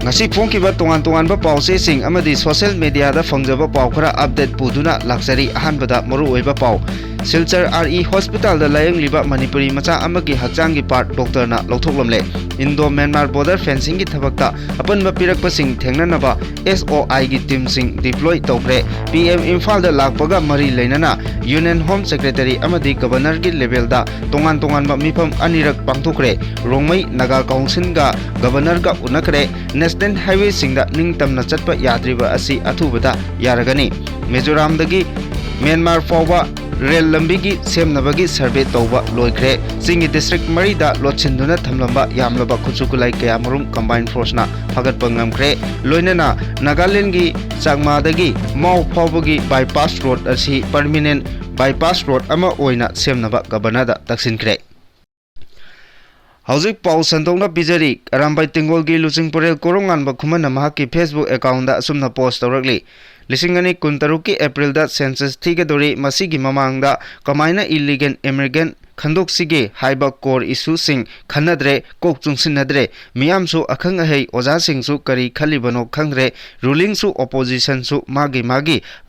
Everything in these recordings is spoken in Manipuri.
ngasi phongkiba tongan pause sing amadi social media da fangjaba paw khara update puduna laksari ahanbada maru oiba paw Silchar RE Hospital da layang liba Manipuri macha amagi hakchang gi part doctor na lawthoklamle Indo Myanmar border fencing gi thabakta apanba pirakpa sing thengnanaba SOI gi team sing deploy tawkre PM Imphal da lakpaga mari leinana Union Home Secretary amadi Governor gi level da tongan ba mifam anirak pangthokre Rongmai Naga Council ga Governor ga unakre National Highway sing da ningtamna chatpa yadriba asi athubada yaragani Mizoram dagi Myanmar fawba Rail Lambigi Semnabagi survey tauba loikre Singi district Marida Lochinduna Thamlamba Yamlaba Kuchukulai Kayamarum combined force na Pagat Pangamkre Loinana Nagaland gi Changmadagi Mau Pawbagi bypass road asi permanent bypass road ama oina semnaba gabanada taksinkre Hauzik Pau Santongna Pijari Arambai Tingol gi Luchingpurel Korongan ba khumana mahaki Facebook account da asumna post tawrakli Lisingani Kuntaruki April da census thigadori masigi mamangda kamaina illegal immigrant Khandok sige haiba core issue sing khanadre kok chungsinadre miyam su akhang ahei oja sing su kari khalibano khangre ruling su opposition su magi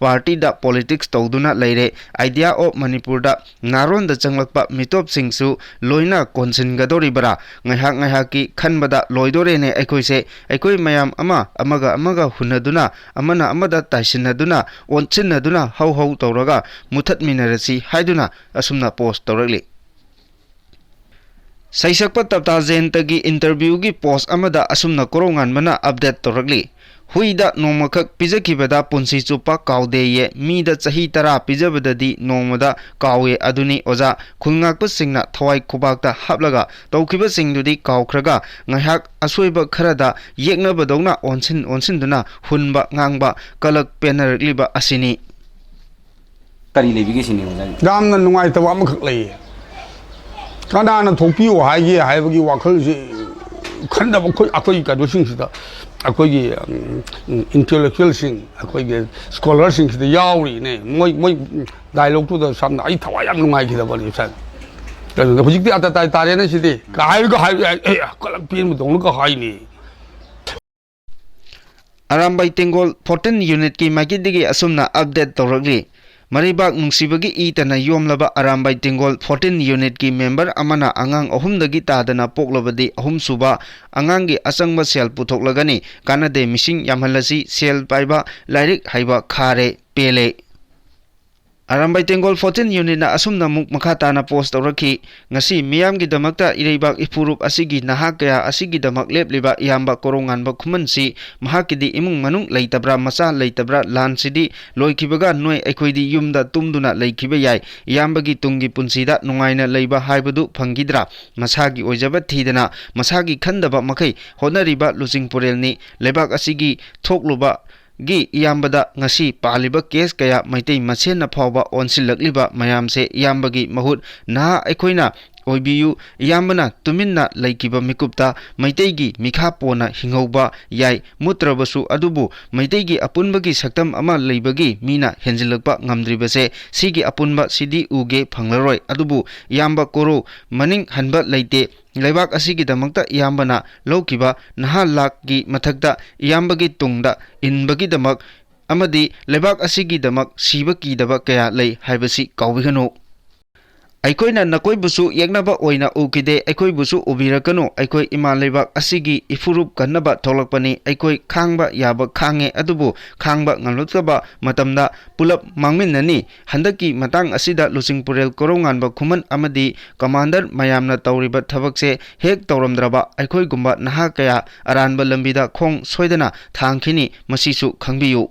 party da politics tawduna leire idea of Manipur da naron da changlakpa mitop sing su loina konsin gadori bara ngahak ki khanbada loidore ne aikoi mayam amaga hunaduna amana amada taisinaduna onchinaduna hau tawraga muthat minarasi haiduna asumna post tawrakli Saisakpa Tapta Zentagi interview gi post amada asumna korongan mana update toragli Huida nomakak pijakibada punsi chupa kaude ye mida chahi tara pijabadadi nomada kawe aduni oja khulngakpa singna thawai khubakta haplaga tawkiba singdudi kawkhraga ngahak asoiba kharada yeknabadongna onsin hunba ngangba kalak penarliba asini kari lebigi sini damna nungaitaba amakhak lei Kanana Tokyo High Highway Wakers Kandam Akoi Kadusing, Akoi intellectual sing, Akoi scholars in the Yauri, Moy dialogue to the Sam Itawayam Mike the body said. The project at the Titanian city, I go high, pin don't look high. Arambai Tingol 14 unit ki magidigi asumna update toragli Maribak Nungsibagi itana yomlaba Arambai Tingol 14 unit ki member amana angang ahumdagi tadana poklabadi ahum suba angangi asangba sel putoklagani kanade missing yamhalasi sel paiba lairik haiba khare pele Arambai Tingol 14 unit na asumna muk makhata na post tawrakhi ngasi miyam gi damakta ireibak ipurup asigi nahak kaya asigi damak lepliba yamba korongan ba khumansi mahakidi imung manung leitabra macha leitabra lansidi loikibaga noi aikhoidi yumda tumduna leikiba yai yambagi tungi punsida nungaina leiba haibadu phangidra masagi oijaba thidana masagi khandaba makai honariba Luchingpurelni lebak asigi thokluba gi yambada ngasi paliba case kaya maitai machen na phawba onsilakliba mayamse yambagi mahut na aikoina oibiyu yambana tuminna laikiba mikupta maiteigi mikha pona hingauba yai mutrabasu adubu maiteigi apunbagi saktam ama leibagi mina henjilakpa ngamdribase sigi apunba sidi uge phanglaroi adubu yamba koro maning hanba leite Laibak asigi damakta yambana lawkiba naha lak gi mathakta yambagi tungda inbagi damak amadi laibak asigi damak sibaki daba kaya lei haibasi kawbigano Aikoina nakoi busu yaknaba oina ukide aikoi busu ubirakano aikoi ima leibak asigi ifurup kannaba tholakpani aikoi khangba yaba khange adubu khangba ngalutaba matamda pulap mangminnani handaki matang asida Luchingpurel koronganba khuman amadi commander mayamna tawriba thabakse hek tawramdraba aikoi gumba naha kaya aranba lambida khong soidana thangkhini masisu khangbiyu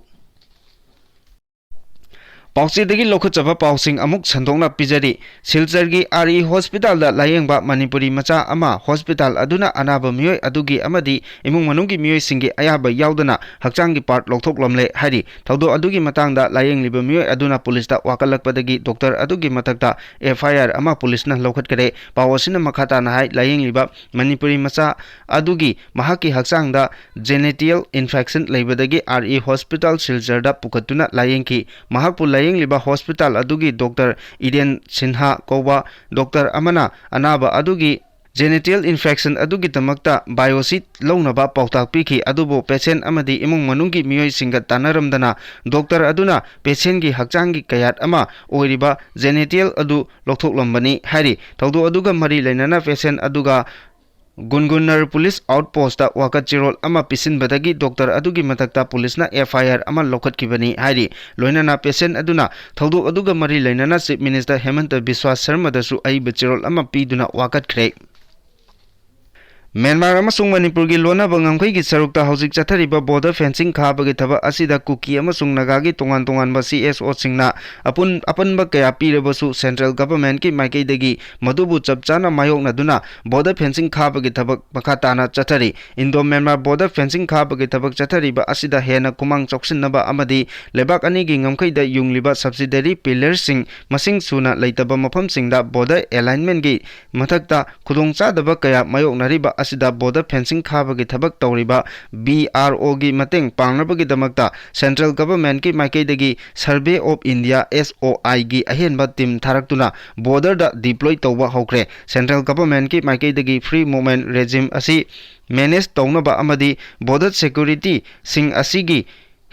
Pauchidagi lokhachaba pausing amuk sandongna pijari Silchargi RE Hospital da layengba Manipuri macha ama hospital aduna anaba miyoi adugi amadi imung manunggi miyoi singi ayaba yaudana hakchangi part lokthoklamle hari thaudo adugi matangda layengliba miyoi aduna police da wakalakpadagi doctor adugi matakta FIR ama police na lokhatkare pawasina makhata na hai layengliba Manipuri macha adugi mahaki hakchangda genital infection leibadagi RE Hospital Silchar da pukatuna layengki mahakpu liba hospital adugi Dr. Eden Sinha Koba Dr. Amana Anaba adugi genital infection adugi tamakta biopsy launaba pautak piki adubo patient amadi imung manungi miyoi singa tanaramdana doctor aduna patient gi hakchang gi kayat ama oiriba genital adu lokthoklombani hari thaudu aduga mari lainana patient aduga Gungunar Police Outpost ta wakat chirol ama pisin badagi doctor adugi matakta police na FIR ama lokat kibani hari loinana patient aduna thaudu aduga mari lainana Chief Minister Hemanta Biswa Sharma dasu ai bachirol ama piduna wakat kre Myanmar amasung Manipur gi lona bangamkhai gi sarukta hojik chathariba border fencing khabagi thaba asida kuki amasung naga gi tongan ba CSO singna apanba kaya pirabasu central government ki maikai dagi madubu chapchana mayokna duna border fencing khabagi thaba makhatana chathari Indo Myanmar border fencing khabagi thabak chathariba asida hena kumang choksinaba amadi lebak ani gi ngamkhai da yungliba subsidiary pillars sing masing suna leitaba mafam singda border alignment gi mathakta khudongcha daba kaya mayoknariba asida border fencing khabagi thabak tawriba BRO gi mateng pangnabagi damakta central government ki maikai dagi survey of India SOI gi ahenba team tharaktuna border da deploy tawba hokre central government ki maikai dagi free movement regime asi manage tawnaba amadi border security sing asigi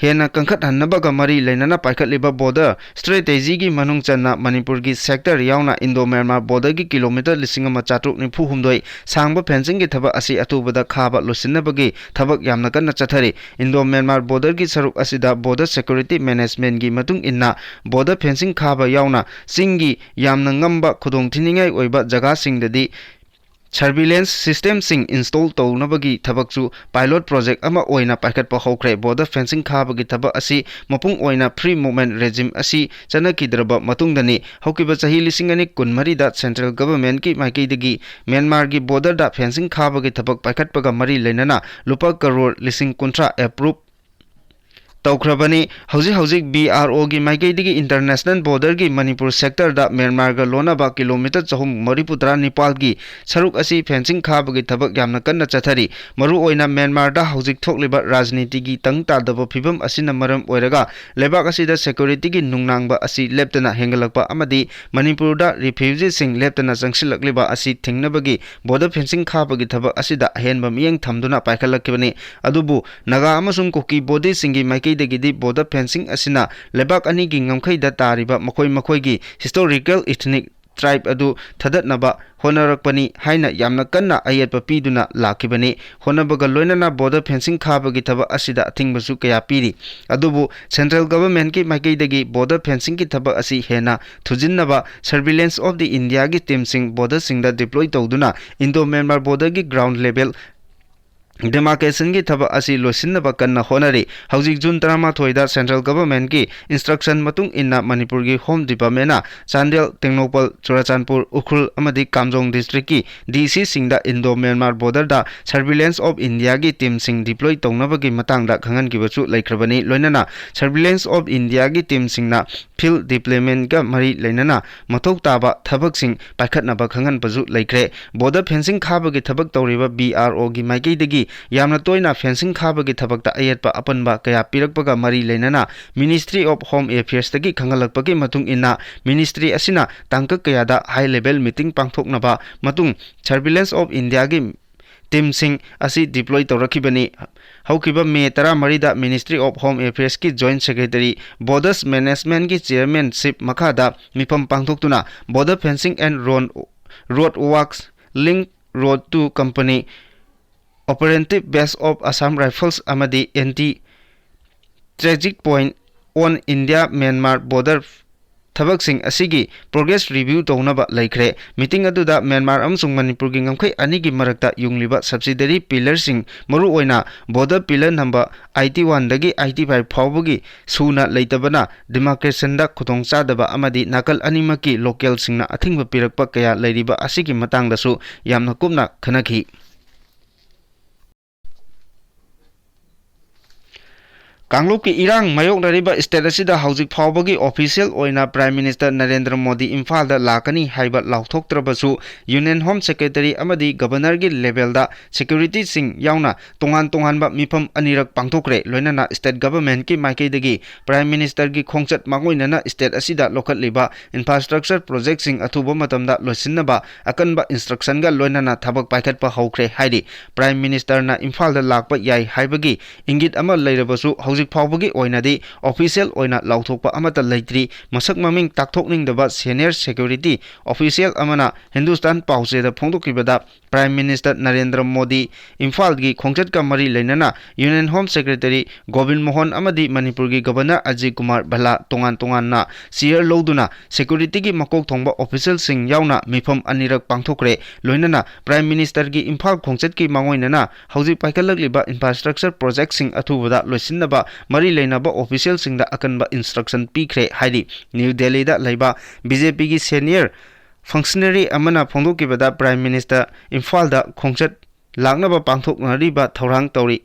hena kangkhat hannabaga mari lainana paikhatliba border strategy gi manung channa Manipur gi sector yauna Indo Myanmar border gi kilometer 1493 sangba fencing gi thaba asi atubada khaba losinabagi thabak yamna kanna chathari Indo Myanmar border gi saruk asida border security management gi matung inna border fencing khaba yauna singi yamna ngamba khudong thiningai oiba jaga singdadi surveillance system sing install tawnabagi thabakchu pilot project ama oina paikhatpa hokre border fencing khabagi thaba asi mapung oina free movement regime asi chanakidraba matungdani hokiba chahi lisingani kunmari da central government ki maikaidagi Myanmar gi border da fencing khabagi thabak paikhatpaga mari lainana lupa crore lising kuntra approve Taukrabani hauzik BRO gi maikai international border gi Manipur sector da Myanmar ga lona ba kilometer chahum mariputra Nepal gi saruk asi fencing khabagi thabak yamna kanna chathari maru oina Myanmar da hauzik thokliba rajniti gi tangta daba phibam asina maram oiraga lebak asi da security gi nungnangba asi leptana hengalakpa amadi Manipur da refugees sing leptana changsilakliba asi thingnabagi border fencing khabagi thabak asida henba miyeng thamduna paikhalakibani adubu naga amasung koki body singi maikai dagidi border fencing asina lebak ani gi ngamkhai da tariba makoi gi historical ethnic tribe adu thadatnaba honarakpani haina yamna kanna ayatpa piduna lakibani honabaga loinana border fencing khabagi thaba asida athingbasu kaya piri adubu central government ki maikai dagi border fencing ki thaba asi hena thujinnaba surveillance of the India gi team sing border singda deploy tawduna Indo Myanmar border gi ground level demarcation gi thaba asi losinaba kanna honari hauzik June 13 da central government ki instruction matung inna Manipur gi home department na Chandel Tengnopal Churachandpur Ukhul amadi Kamjong district ki DC singda Indo Myanmar border da surveillance of India gi team sing deploy tawnaba gi matang da khangan gi bachu laikhrabani loinana surveillance of India gi team singna field deployment ga mari lainana mathok taba thabak sing paikhatnaba khangan bachu laikre border fencing khaba gi thabak tawriba BRO gi maikai dagi yamna toina fencing khabagi thabakta ayatpa apanba kaya pirakpaga mari lainana Ministry of Home Affairs tagi khangalakpagi matung inna ministry asina tangka kaya da high level meeting pangthoknaba matung surveillance of India gi team sing asi deploy tawrakibani haukiba May 13 da Ministry of Home Affairs ki Joint Secretary Borders Management ki chairmanship makhada mipam pangthoktuna border fencing and road works link road to company operative base of Assam Rifles amadi anti-tragic point on India Myanmar border thabak sing asigi progress review tawnaba laikre meeting aduda Myanmar amsung Manipur gi ngamkhai ani gi marakta yungliba subsidiary pillar sing maru oina border pillar number 81 dagi 85 phawbugi suna leitabana demarcation da khutongcha daba amadi nakal animaki local singna athingba pirakpa kaya leiriba asigi matang dasu yamna kumna khanakhi कांगलुप की इरांग मायोक्नरिबा स्टेट असिदा हौजिक फावबगी ऑफिशियल ओइना प्राइम मिनिस्टर नरेंद्र मोदी इम्फाल दा लाकनी हाइबा लाउथोक्त्रबसु यूनियन होम सेक्रेटरी अमदी गवर्नर की लेवल दा सिक्योरिटी सिंग यावना तोंगान तोंगानबा मिफम अनिरक पांथोक्रे लोइनाना स्टेट गवर्नमेंट की माइकेदगी प्राइम मिनिस्टर की खोंगचत मांगोइनाना स्टेट असिदा लोखतलिबा इंफ्रास्ट्रक्चर प्रोजेक्ट सिंग अथुबा मतमदा लोसिनबा अकनबा इंस्ट्रक्शन गा लोइनाना थबक पाइखतपा हौख्रे हाइदि प्राइम मिनिस्टर ना इम्फाल दा लाकपा याई हाइबगी इंगित अमा लैरबसु फाउबगी ओइनादी ऑफिशियल ओइना लाउथोकपा अमता लैत्री मसक ममिंग ताकथोकनिंगदबा सीनियर सिक्योरिटी ऑफिशियल अमना हिंदुस्तान पाउसेदा फोंदोकिबदा प्राइम मिनिस्टर नरेंद्र मोदी इम्फाल की खोंगचत का मरी लेना union home secretary Govind Mohan अमदी मणिपुर की गवर्नर अजय कुमार भला तोंगान तोंगानना सियर लौदुना सिक्योरिटी की मकोक थोंबा ऑफिशियल सिंग यावना मिफम अनिरक पांथोकरे लोइनाना प्राइम मिनिस्टर की इम्फाल खोंगचत की मांगोइनाना हौजिक पाइखलगलिबा इंफ्रास्ट्रक्चर प्रोजेक्ट सिंग अथुबदा लोइसिनबा मरी लेनाबा ऑफिशियल सिंगदा अकनबा इंस्ट्रक्शन पीख्रे हाइदि न्यू दिल्ली दा लैबा बीजेपी की सीनियर फंक्शनरी अमना फोंदोकिबदा प्राइम मिनिस्टर इम्फाल दा खोंगचत लांगनबा पांथोकनरिबा थौरांग तौरी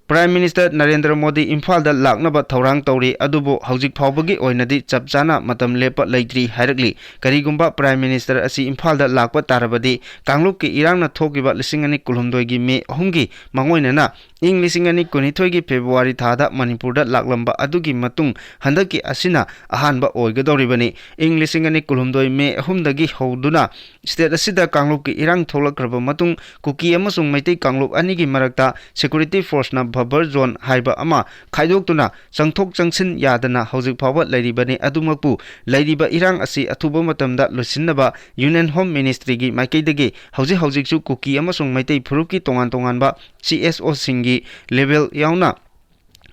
प्राइम मिनिस्टर नरेंद्र मोदी इम्फाल दा लांगनबा थौरांग तौरी अदुबो हौजिक फावबगी ओइनादी चपचाना मतम लेप लैत्री हाइरगली करीगुंबा प्राइम मिनिस्टर असी इम्फाल दा लाकपा तारबदी कांगलुप की इरांगना थोकिबा लिसिंगनी कुलुमदोय की मे अहुमगी मांगोइनाना इंग लिसिंगनी कुनिथोय की फेब्रुवारी थादा मणिपुर दा लाकलंबा अदुगी मतुंग हंदकी असिना अहानबा ओइगदौरिबनी इंग लिसिंगनी कुलुमदोय मे अहुमदगी हौदुना स्टेट असिदा कांगलुप की इरांग थोलक्रबा मतुंग कुकी अमसुंग मैतै कांगलुप अनिगी मरक्ता सिक्योरिटी फोर्स ना भबर जोन हाइबा अमा खाइदोक्तुना चंगथोक चंगसिन यादना हौजिक फावबा लैरिबनी अदुमकपु लैरिबा इरांग असि अथुबा मतमदा लोसिनबा यूनियन होम मिनिस्ट्री की माइकैदगी हौजिक कुकी अमसुंग मैतै फुरुप की तोंगान तोंगानबा सीएसओ सिंगी लेवल यावना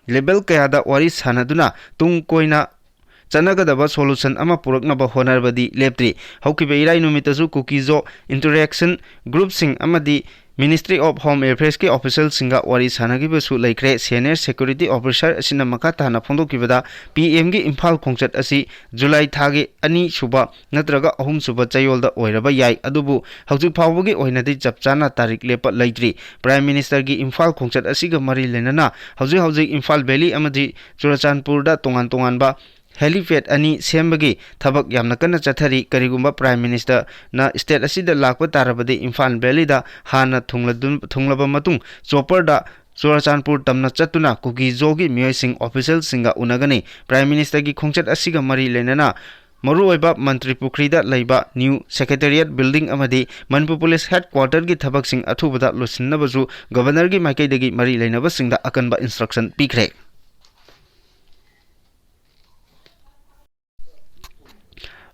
लेवल कयादा वारी सानदुना तुंग कोइना चनगदबा सोल्यूशन अमा पुरकनबा होनरबदी लेप्त्री हौकिबे इराई नुमितसु कुकीजो इंटरैक्शन ग्रुप सिंग अमदी मिनिस्ट्री ऑफ होम अफेयर्स के ऑफिशियल सिंगा वारी सानगिबसु लैख्रे सीनियर सिक्योरिटी ऑफिसर असिना मखा ताना फोंदोकिबदा पीएम की इम्फाल खोंगचत असी जुलाई थागे अनि सुबा नत्रगा अहुम सुबा चयोलदा ओइरबा याई अदुबु हौजिक फावबगी ओइनादी चपचाना तारिख लेप लैत्री प्राइम मिनिस्टर की इम्फाल खोंगचत असिगा मरी लेनना हौजिक इम्फाल वैली अमदी चुराचानपुरदा तोंगान तोंगानबा हेलीपैड अनि सेमबगी थबक यामना कन्ना चथरी करिगुंबा प्राइम मिनिस्टर ना स्टेट असिदा लाकपा तारबदी इम्फाल वैली दा हाना थुंगलबा मतुंग चोपर दा चुराचानपुर तमना चतुना कुकी जोगी मियोइसिंग ऑफिशियल सिंगा उनगनी प्राइम मिनिस्टर की खोंगचत असिगा मरी लेनना मरुओइबा मंत्री पुखरीदा लैबा न्यू सेक्रेटेरिएट बिल्डिंग अमदी मनपुर पुलिस हेडक्वार्टर की थबक सिंग अथुबदा लोसिनबसु गवर्नर की माइकैदगी मरी लेनबा सिंगदा अकनबा इंस्ट्रक्शन पीख्रे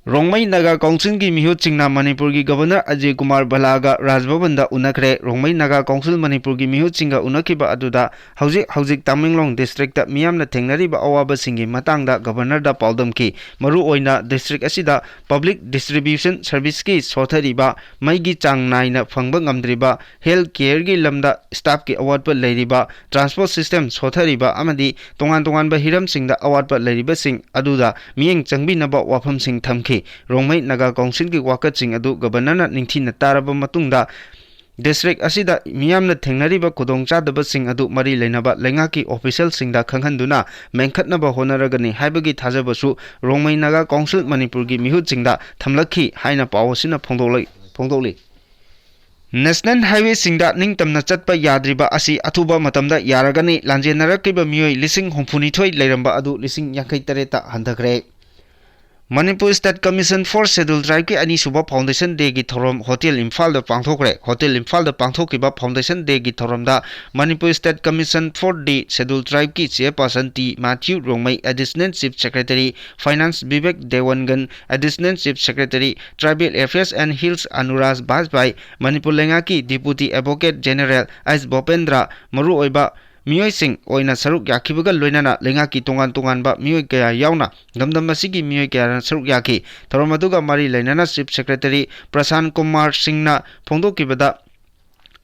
रोंगमई नागा काउंसिल की मिहुत सिंगना मणिपुर की गवर्नर अजय कुमार भलागा राजभवन दा उनखरे रोंगमई नागा काउंसिल मणिपुर की मिहुत सिंगा उनखिबा अदुदा हौजिक तामेंगलोंग डिस्ट्रिक्ट मियामना थेंगनरिबा अवाबा सिंगी मतांगदा गवर्नर दा पाउदम की मरु ओइना डिस्ट्रिक्ट असिदा पब्लिक डिस्ट्रीब्यूशन सर्विस की सोथरिबा मईगी चांग नाइना फंगबा ngamdriba हेल्थ केयर की लमदा स्टाफ की अवार्ड पर लैरिबा ट्रांसपोर्ट सिस्टम सोथरिबा अमदी तोंगान तोंगान हिरम सिंगदा अवार्ड पर लैरिबा सिंग अदुदा मियंग चंगबिनबा वाफम सिंग थमखी रोंगमई नागा काउंसिल की वाकत सिंग अदु गवर्नर निंगथिना तारबा मतुंगदा डिस्ट्रिक्ट असिदा मियामना थेंगनरिबा खुदोंचादबा सिंग अदु मरी लेनबा लेंगा की ऑफिशियल सिंगदा खंगहंदुना मेंखतनबा होनरगनी हाइबगी थाजबसु रोंगमई नागा काउंसिल मणिपुर की मिहुत सिंगदा थमलखी हाइना पावसिना फोंदोली नेशनल हाईवे सिंगदा निंगतमना चटपा याद्रिबा असि अथुबा मतमदा यारगनी लांजेनरकिबा मियोय लिसिंग हुंफुनिथोय लैरंबा अदु लिसिंग 53 हंधखरे Manipur state commission for schedule tribe की अनीसुबा फाउंडेशन डे की थौरम होटल इम्फाल दा पांथोकरे होटल इम्फाल दा पांथोकिबा फाउंडेशन डे की थौरम दा Manipur state commission for the scheduled tribe की chairperson T Mathew Rongmei additional chief secretary finance Vivek Dewangan additional chief secretary tribal affairs and hills Anuraj Bajpai Manipur लेंगा की deputy advocate general S Bhupendra मरु ओइबा मियोय सिंह ओइना सरुक याखिबगा लोइनाना लेंगा की तोंगान तोंगानबा मियोय कया यावना गमदम असिगी मियोय कया सरुक याखि थरमदुगा मारी लेनाना chief secretary Prashant Kumar सिंहना फोंदोकिबदा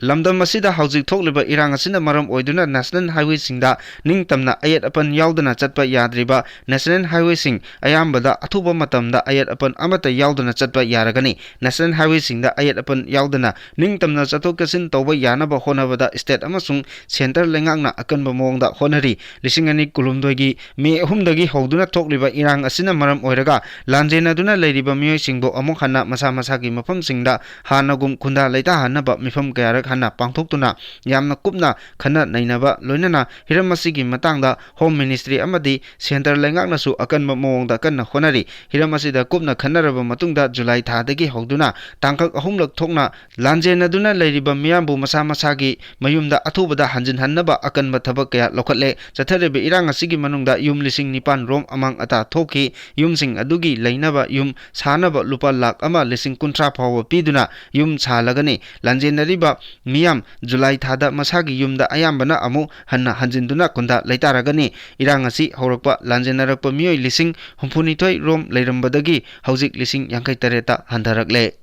lamdam asida hauzik thokliba irang asina maram oiduna national highway singda ningtamna ayat apan yaudana chatpa yadriba national highway sing ayambada athuba matamda ayat apan amata yaudana chatpa yaragani national highway singda ayat apan yaudana ningtamna chathok kasin tawba yanaba honabada state amasung center lengangna akanba mongda honari lisingani kulumdoigi me ahumdagi hoduna thokliba irang asina maram oiraga lanjenaduna leiriba miyoi singbo amuk hana masa masagi mafam singda hanagum khunda leita hanaba mifam kayara hana pangthoktuna yamna kupna khana nainaba loinana hiram asigi matangda home ministry amadi center lengaknasu akanba mongda kanna honari hiram asida kupna khanaraba matungda july thadagi hoduna tangkak ahumlak thokna lanjenaduna leiriba miyambu masa masagi mayumda athubada hanjin hannaba akanba thabak kaya lokhatle chatharebe irang asigi manungda yum lising nipan rom amang ata thoki yumsing adugi leinaba yum sanaba lupa lak ama lising kuntra phawa piduna yum salagani lanjenariba miyam July thada masagi yumda ayambana amu hanna hanjinduna kunda leitaragani irang asi horakpa lanjenarakpa miyoi lising humpunithoi rom leirambadagi hauzik lising yangkai tareta handarakle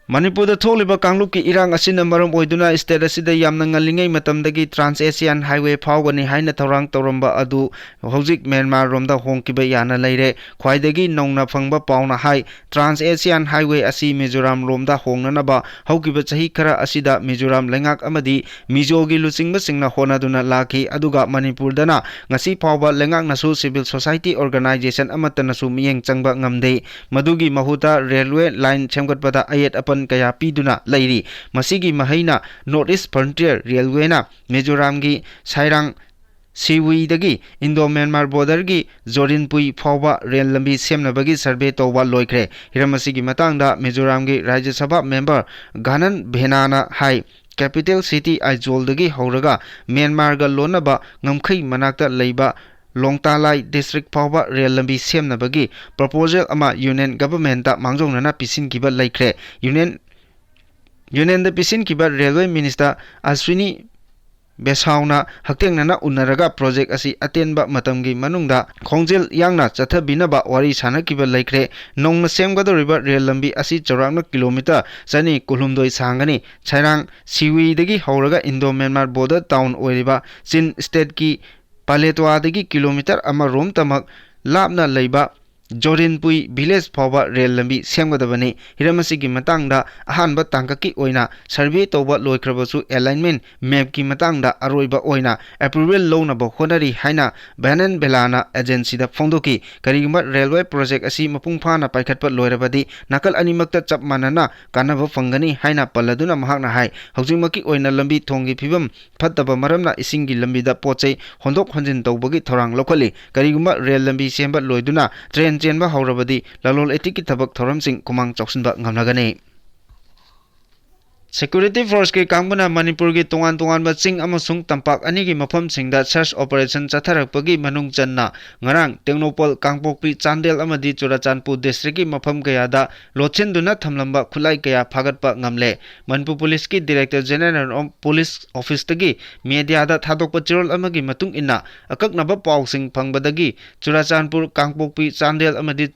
Manipur da tholiba kangluk ki irang asina maram oiduna state asida yamna ngalingai matamdagi Trans Asian Highway phawgani haina thorang toramba adu hojik Myanmar romda hongkiba yana leire khwaidagi nongna phangba pauna hai Trans Asian Highway asi Mizoram romda hongnanaba haukiba chahi khara asida Mizoram lengak amadi Mizogi luchingba singna honaduna laki aduga Manipur dana ngasi phawba lengak nasu civil society organization amatanasu miyeng changba ngamde madugi mahuta railway line chemgatpada ayet apan kaya piduna lairi masigi mahaina North East Frontier Railway na Mizoram gi Sairang Siwi dagi Indo Myanmar border gi Zorinpui phawba rail lambi semnabagi survey tawba loikre hiramasigi matangda Mizoram gi Rajya Sabha member Ganan Bhenana hai capital city Aizawl dagi horaga Myanmar ga lonaba ngamkhai manakta leiba Longtalai district phawba rail lambi semnabagi proposal ama union government ta mangjongna pisin kiba laikre union da pisin kiba railway minister Ashwini Besauna haktengnana unaraga project asi atenba matamgi manungda khongjel yangna chathabinaba wari sanakiba laikre nongna semgadoriba rail lambi asi chawrakna kilometer chani kulhumdoi sangani Chairang Siwi dagi horaga Indo Myanmar border town oiriba Chin state ki Paletwadagi kilometer ama rom tamak lapna leiba Jorinpui village phawba rail lambi semgadabani hiramasigi matangda ahanba tangkaki oina survey tawba loikrabasu alignment map ki matangda aroiba oina approval lownaba honari haina Banan Belana agency da phongdoki karigma railway project asi mapung phana paikhatpa loirabadi nakal animakta chap manana kanaba phangani haina paladuna mahakna hai haujingmaki oina lambi thongi phibam phattaba maramna isingi lambi da pochai hondok honjin tawbagi thorang lokhali karigma rail lambi semba loiduna train chenba haurabadi lalol etiki thabak thoramsing kumang choksinba ngamnagani Security Force ke kambuna Manipur gi tongan ba ching amasung tampak ani gi mafam singda search operation chatharakpagi manung channa ngarang Tengnopal Kangpokpi Chandel amadi Churachandpur district gi mafam kayada lochinduna thamlamba khulai kaya phagatpa ngamle Manipur Police ki Director General of Police Office tagi media da thadokpa chirol amagi matung inna akaknaba pawsing phangbadagi Churachandpur Kangpokpi Chandel amadi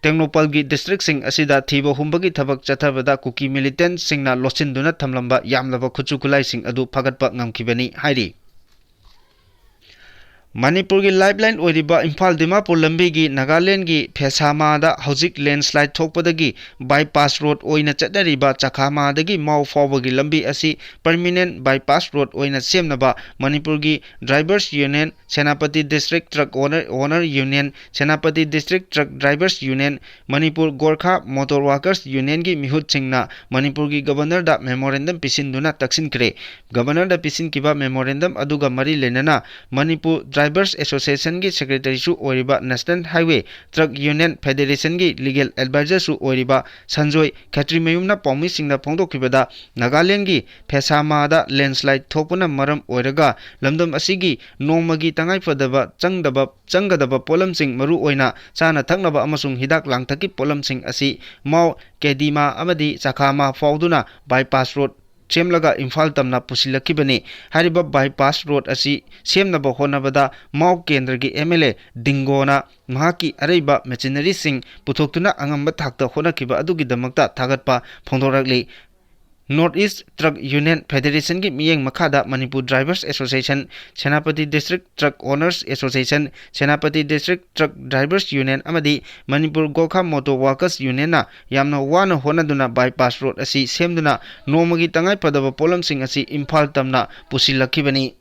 Tengnopal gi district sing asida thiba humbagi thabak chathabada kuki militant singna lochinduna thamlamba yamlaba khuchukulai sing adu phagatpa ngamkhibani hairi Manipur gi lifeline oiriba Imphal Dimapur lambi gi Nagaland gi Phesama da hojik landslide thokpadagi bypass road oina chatnariba Chakhama dagi mau fawba gi lambi asi permanent bypass road oina semnaba Manipur gi drivers union Senapati district truck owner union Senapati district truck drivers union Manipur Gorkha motor workers union gi mihut singna Manipur gi governor da memorandum pisinduna taksinkre governor da pisin kiba memorandum aduga mari lenana Manipur Drivers Association gi secretary su oiriba National Highway Truck Union Federation gi legal advisor su oiriba Sanjoy Khatrimayumna Paumi singna phongdokibada Nagaland gi Phesama da landslide thopuna maram oiraga lamdam asigi nongmagi tangai fadaba changgadaba polamsing maru oina chana thaknaba amasung hidak langthaki polamsing asi mau Kedima amadi Chakhama fauduna bypass road Chemlaga Imphal tamna pusilakibani hariba bypass road asi semnaba honabada mau kendra gi MLA Dingona mahaki areiba machinery sing puthoktuna angamba thakta honakiba adugi damakta thagatpa phongdorakli North East Truck Union Federation की मियेंग मखादा Manipur drivers association Senapati district truck owners association Senapati district truck drivers union अमदी मणिपुर गोखा मोटो वर्कर्स यूनियन ना यामना वाना होनादुना बाईपास रोड असी सेमदुना नोमगी तंगाई पदब पोलमसिंग असी इम्फाल तमना पुसिलखिबनी।